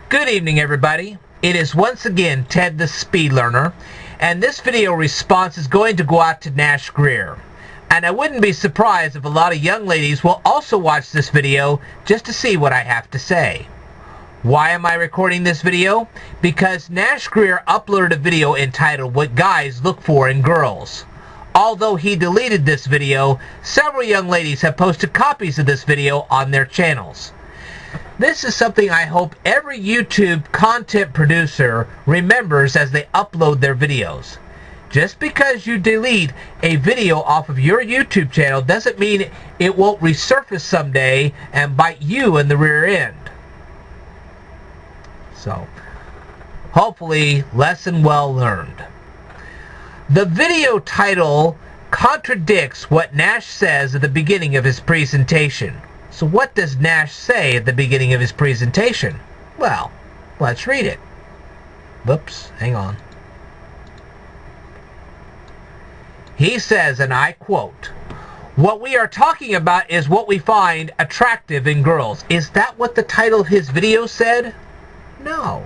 Good evening, everybody. It is once again Ted the Speed Learner, and this video response is going to go out to Nash Grier. And I wouldn't be surprised if a lot of young ladies will also watch this video just to see what I have to say. Why am I recording this video? Because Nash Grier uploaded a video entitled What Guys Look For in Girls. Although he deleted this video, several young ladies have posted copies of this video on their channels. This is something I hope every YouTube content producer remembers as they upload their videos. Just because you delete a video off of your YouTube channel doesn't mean it won't resurface someday and bite you in the rear end. So, hopefully, lesson well learned. The video title contradicts what Nash says at the beginning of his presentation. So what does Nash say at the beginning of his presentation? Well, let's read it. Whoops, hang on. He says, and I quote, "What we are talking about is what we find attractive in girls." Is that what the title of his video said? No.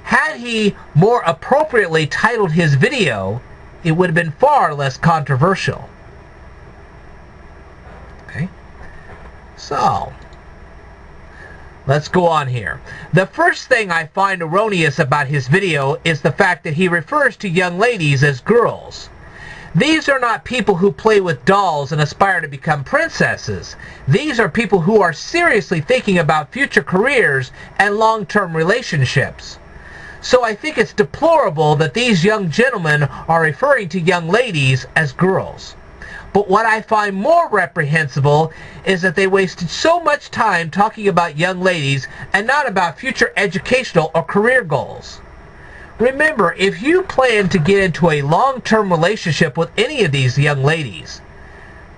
Had he more appropriately titled his video, it would have been far less controversial. Okay. So, let's go on here. The first thing I find erroneous about his video is the fact that he refers to young ladies as girls. These are not people who play with dolls and aspire to become princesses. These are people who are seriously thinking about future careers and long-term relationships. So I think it's deplorable that these young gentlemen are referring to young ladies as girls. But what I find more reprehensible is that they wasted so much time talking about young ladies and not about future educational or career goals. Remember, if you plan to get into a long-term relationship with any of these young ladies,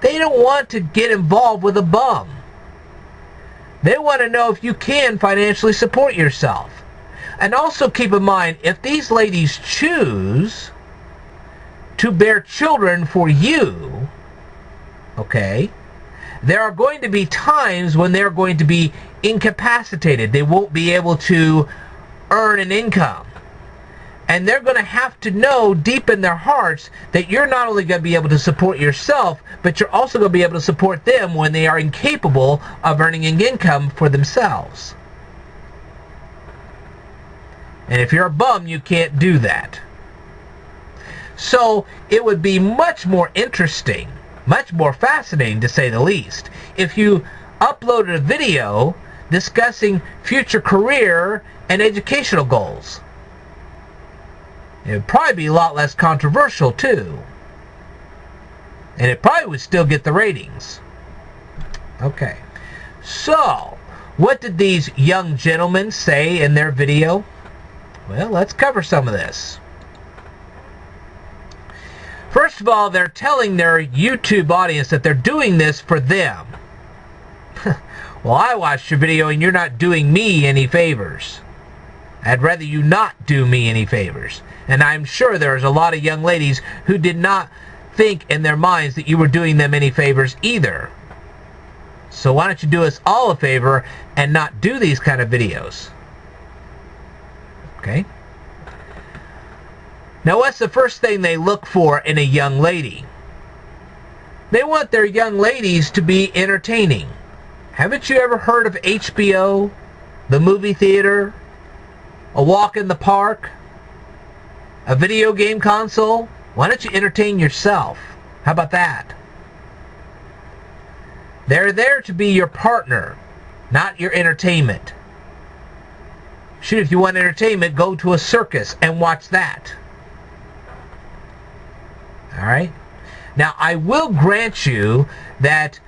they don't want to get involved with a bum. They want to know if you can financially support yourself. And also keep in mind, if these ladies choose to bear children for you, okay, there are going to be times when they're going to be incapacitated. They won't be able to earn an income. And they're going to have to know deep in their hearts that you're not only going to be able to support yourself, but you're also going to be able to support them when they are incapable of earning an income for themselves. And if you're a bum, you can't do that. So it would be much more interesting, much more fascinating to say the least, if you uploaded a video discussing future career and educational goals. It would probably be a lot less controversial too. And it probably would still get the ratings. Okay. So, what did these young gentlemen say in their video? Well, let's cover some of this. First of all, they're telling their YouTube audience that they're doing this for them. Well, I watched your video and you're not doing me any favors. I'd rather you not do me any favors. And I'm sure there's a lot of young ladies who did not think in their minds that you were doing them any favors either. So why don't you do us all a favor and not do these kind of videos? Okay? Now, what's the first thing they look for in a young lady? They want their young ladies to be entertaining. Haven't you ever heard of HBO, the movie theater, a walk in the park, a video game console? Why don't you entertain yourself? How about that? They're there to be your partner, not your entertainment. Shoot, if you want entertainment, go to a circus and watch that. Alright? Now, I will grant you that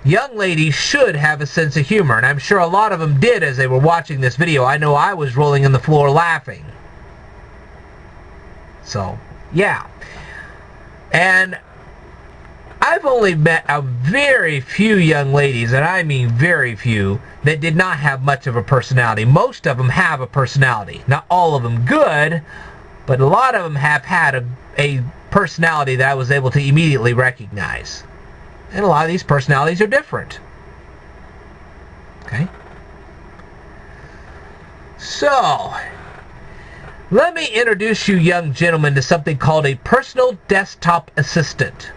young ladies should have a sense of humor, and I'm sure a lot of them did as they were watching this video. I know I was rolling on the floor laughing. So, yeah. And I've only met a very few young ladies, and I mean very few, that did not have much of a personality. Most of them have a personality. Not all of them good, but a lot of them have had a personality that I was able to immediately recognize. And a lot of these personalities are different. Okay? So, let me introduce you young gentlemen to something called a personal desktop assistant.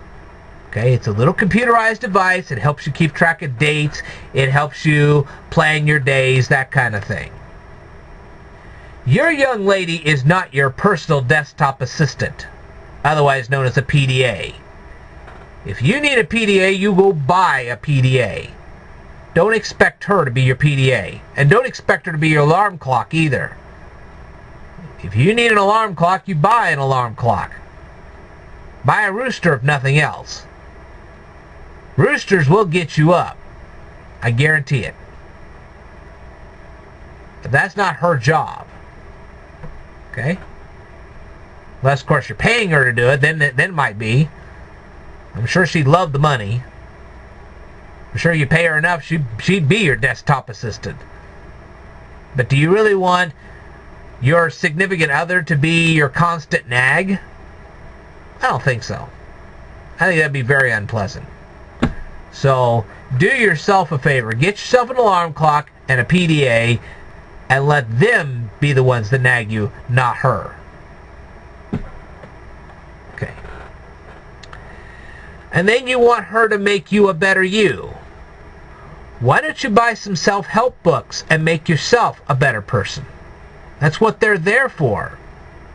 Okay, it's a little computerized device. It helps you keep track of dates. It helps you plan your days, that kind of thing. Your young lady is not your personal desktop assistant, otherwise known as a PDA. If you need a PDA, you go buy a PDA. Don't expect her to be your PDA. And don't expect her to be your alarm clock either. If you need an alarm clock, you buy an alarm clock. Buy a rooster if nothing else. Roosters will get you up. I guarantee it. But that's not her job. Okay? Unless, of course, you're paying her to do it, then it might be. I'm sure she'd love the money. I'm sure you pay her enough, she'd be your desktop assistant. But do you really want your significant other to be your constant nag? I don't think so. I think that'd be very unpleasant. So, do yourself a favor. Get yourself an alarm clock and a PDA and let them be the ones that nag you, not her. Okay. And then you want her to make you a better you. Why don't you buy some self-help books and make yourself a better person? That's what they're there for.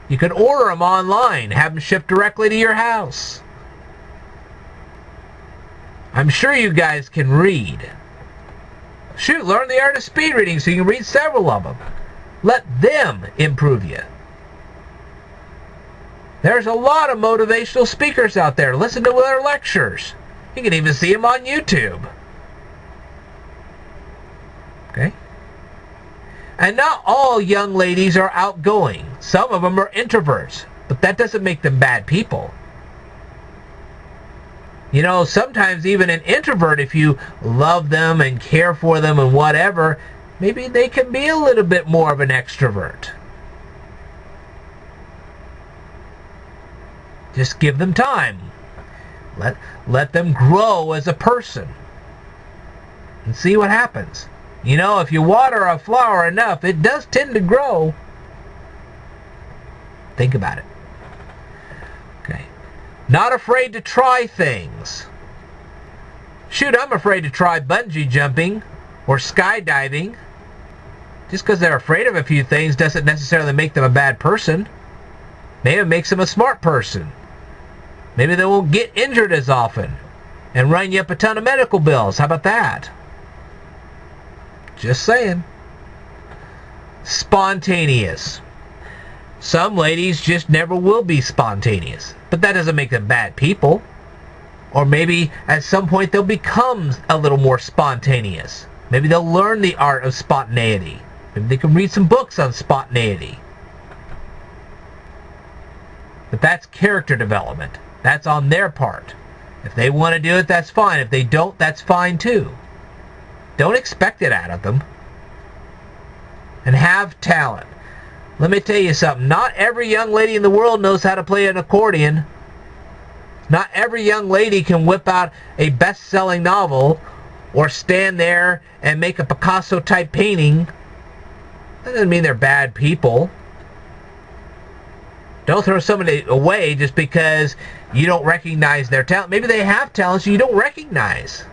You can order them online, have them shipped directly to your house. I'm sure you guys can read. Shoot, learn the art of speed reading so you can read several of them. Let them improve you. There's a lot of motivational speakers out there. Listen to their lectures. You can even see them on YouTube. Okay? And not all young ladies are outgoing. Some of them are introverts. But that doesn't make them bad people. You know, sometimes even an introvert, if you love them and care for them and whatever, maybe they can be a little bit more of an extrovert. Just give them time. Let them grow as a person. And see what happens. You know, if you water a flower enough, it does tend to grow. Think about it. Okay. Not afraid to try things. Shoot, I'm afraid to try bungee jumping or skydiving. Just because they're afraid of a few things doesn't necessarily make them a bad person. Maybe it makes them a smart person. Maybe they won't get injured as often and run you up a ton of medical bills. How about that? Just saying. Spontaneous. Some ladies just never will be spontaneous. But that doesn't make them bad people. Or maybe at some point they'll become a little more spontaneous. Maybe they'll learn the art of spontaneity. Maybe they can read some books on spontaneity. But that's character development. That's on their part. If they want to do it, that's fine. If they don't, that's fine too. Don't expect it out of them. And have talent. Let me tell you something. Not every young lady in the world knows how to play an accordion. Not every young lady can whip out a best-selling novel or stand there and make a Picasso-type painting. That doesn't mean they're bad people. Don't throw somebody away just because you don't recognize their talent. Maybe they have talents you don't recognize.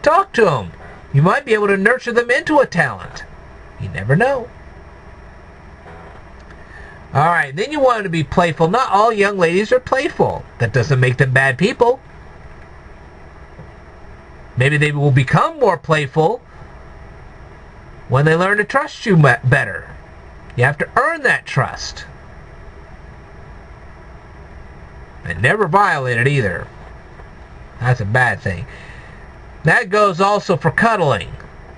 Talk to them. You might be able to nurture them into a talent. You never know. Alright, then you want them to be playful. Not all young ladies are playful. That doesn't make them bad people. Maybe they will become more playful when they learn to trust you better. You have to earn that trust. And never violate it either. That's a bad thing. That goes also for cuddling.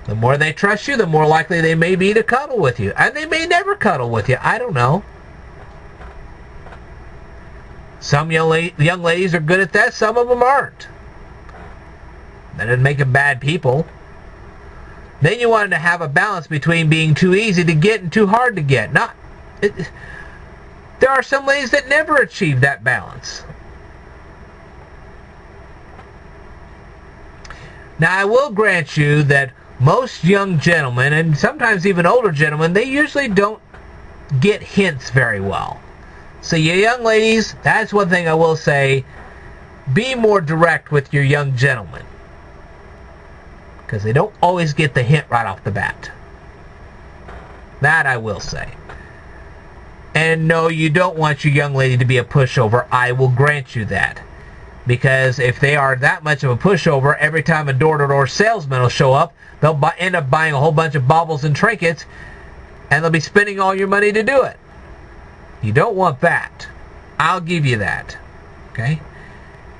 The more they trust you, the more likely they may be to cuddle with you. And they may never cuddle with you. I don't know. Some young ladies are good at that. Some of them aren't. That doesn't make them bad people. Then you want to have a balance between being too easy to get and too hard to get. There are some ladies that never achieve that balance. Now, I will grant you that most young gentlemen, and sometimes even older gentlemen, they usually don't get hints very well. So you young ladies, that's one thing I will say, be more direct with your young gentlemen, because they don't always get the hint right off the bat. That I will say. And no, you don't want your young lady to be a pushover. I will grant you that. Because if they are that much of a pushover, every time a door-to-door salesman will show up, they'll end up buying a whole bunch of baubles and trinkets, and they'll be spending all your money to do it. You don't want that. I'll give you that. Okay?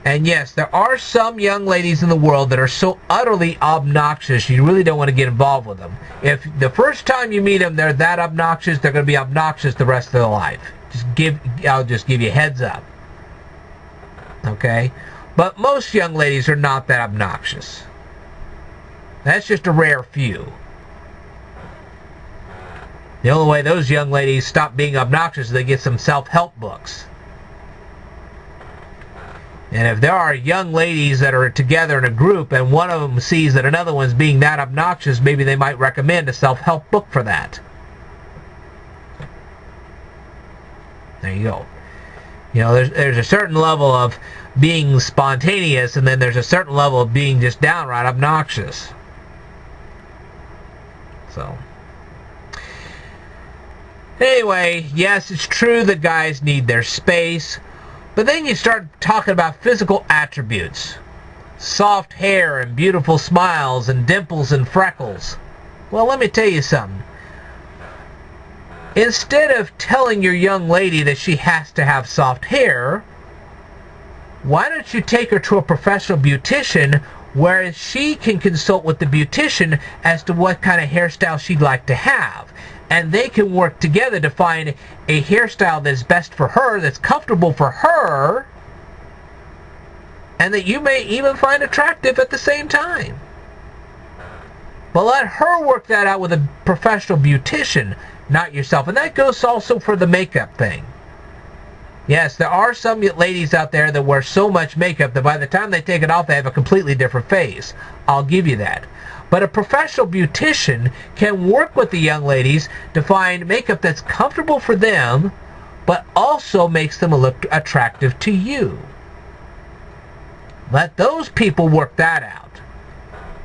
And yes, there are some young ladies in the world that are so utterly obnoxious, you really don't want to get involved with them. If the first time you meet them, they're that obnoxious, they're going to be obnoxious the rest of their life. I'll just give you a heads up. Okay? But most young ladies are not that obnoxious. That's just a rare few. The only way those young ladies stop being obnoxious is they get some self-help books. And if there are young ladies that are together in a group and one of them sees that another one's being that obnoxious, maybe they might recommend a self-help book for that. There you go. You know, there's a certain level of being spontaneous, and then there's a certain level of being just downright obnoxious. So, anyway, yes, it's true that guys need their space, but then you start talking about physical attributes. Soft hair and beautiful smiles and dimples and freckles. Well, let me tell you something. Instead of telling your young lady that she has to have soft hair, why don't you take her to a professional beautician where she can consult with the beautician as to what kind of hairstyle she'd like to have. And they can work together to find a hairstyle that's best for her, that's comfortable for her, and that you may even find attractive at the same time. But let her work that out with a professional beautician, not yourself. And that goes also for the makeup thing. Yes, there are some ladies out there that wear so much makeup that by the time they take it off, they have a completely different face. I'll give you that. But a professional beautician can work with the young ladies to find makeup that's comfortable for them, but also makes them look attractive to you. Let those people work that out.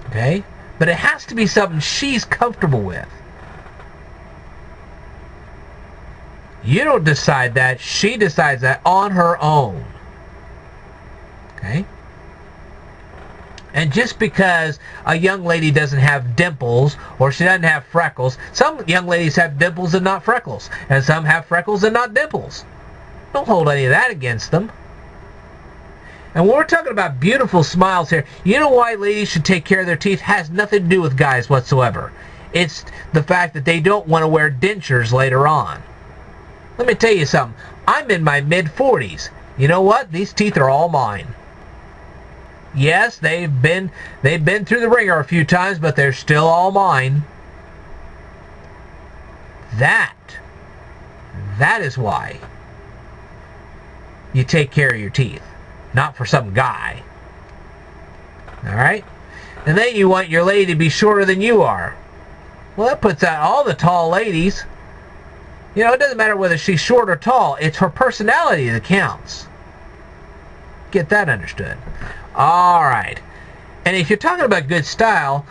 Okay? But it has to be something she's comfortable with. You don't decide that. She decides that on her own. Okay? And just because a young lady doesn't have dimples or she doesn't have freckles, some young ladies have dimples and not freckles, and some have freckles and not dimples. Don't hold any of that against them. And when we're talking about beautiful smiles here, you know why ladies should take care of their teeth? It has nothing to do with guys whatsoever. It's the fact that they don't want to wear dentures later on. Let me tell you something. I'm in my mid-40s. You know what? These teeth are all mine. Yes, they've been through the ringer a few times, but they're still all mine. That is why you take care of your teeth. Not for some guy. Alright? And then you want your lady to be shorter than you are. Well, that puts out all the tall ladies. You know, it doesn't matter whether she's short or tall. It's her personality that counts. Get that understood. Alright. And if you're talking about good style,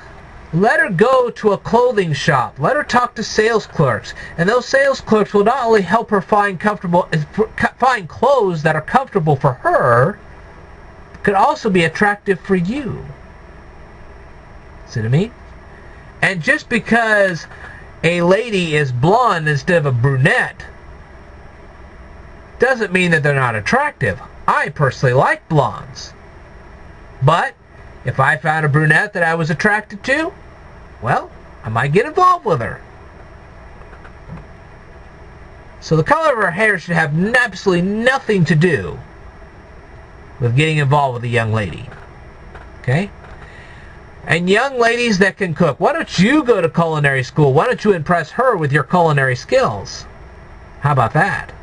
let her go to a clothing shop. Let her talk to sales clerks. And those sales clerks will not only help her find clothes that are comfortable for her, but could also be attractive for you. See what I mean? And just because a lady is blonde instead of a brunette doesn't mean that they're not attractive. I personally like blondes. But if I found a brunette that I was attracted to, well, I might get involved with her. So the color of her hair should have absolutely nothing to do with getting involved with a young lady. Okay? And young ladies that can cook, why don't you go to culinary school? Why don't you impress her with your culinary skills? How about that?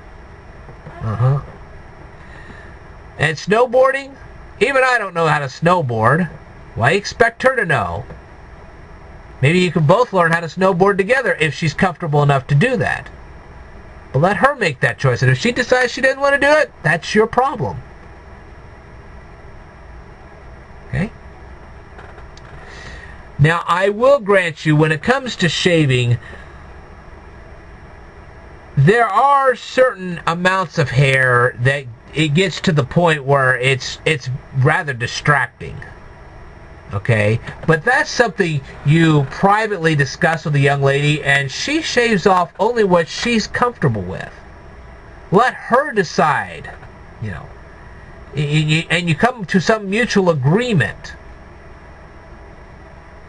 And snowboarding? Even I don't know how to snowboard. Why expect her to know? Maybe you can both learn how to snowboard together if she's comfortable enough to do that. But let her make that choice. And if she decides she doesn't want to do it, that's your problem. Okay? Now, I will grant you, when it comes to shaving, there are certain amounts of hair that it gets to the point where it's rather distracting. Okay? But that's something you privately discuss with the young lady, and she shaves off only what she's comfortable with. Let her decide, you know. And you come to some mutual agreement,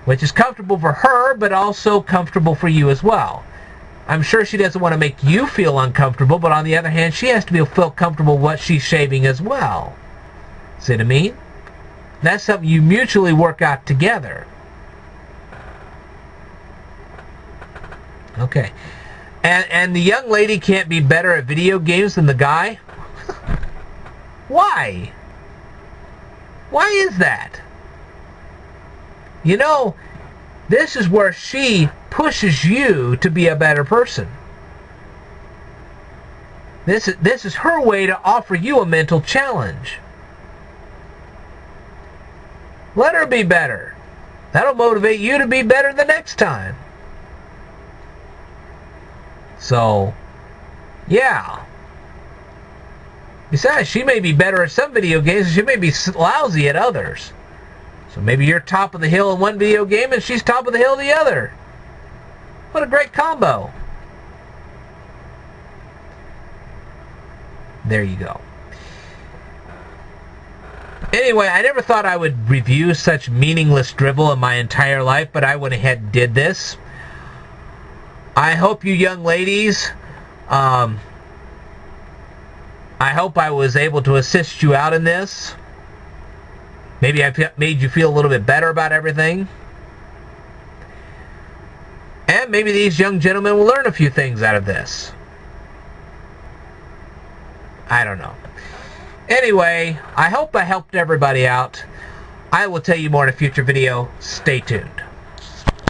which is comfortable for her, but also comfortable for you as well. I'm sure she doesn't want to make you feel uncomfortable, but on the other hand, she has to feel comfortable with what she's shaving as well. See what I mean? That's something you mutually work out together. Okay. And the young lady can't be better at video games than the guy? Why? Why is that? You know, this is where she pushes you to be a better person. This is her way to offer you a mental challenge. Let her be better. That'll motivate you to be better the next time. So, yeah. Besides, she may be better at some video games, and she may be lousy at others. So maybe you're top of the hill in one video game, and she's top of the hill in the other. What a great combo. There you go. Anyway, I never thought I would review such meaningless drivel in my entire life, but I went ahead and did this. I hope you young ladies, I hope I was able to assist you out in this. Maybe I made you feel a little bit better about everything. And maybe these young gentlemen will learn a few things out of this. I don't know. Anyway, I hope I helped everybody out. I will tell you more in a future video. Stay tuned.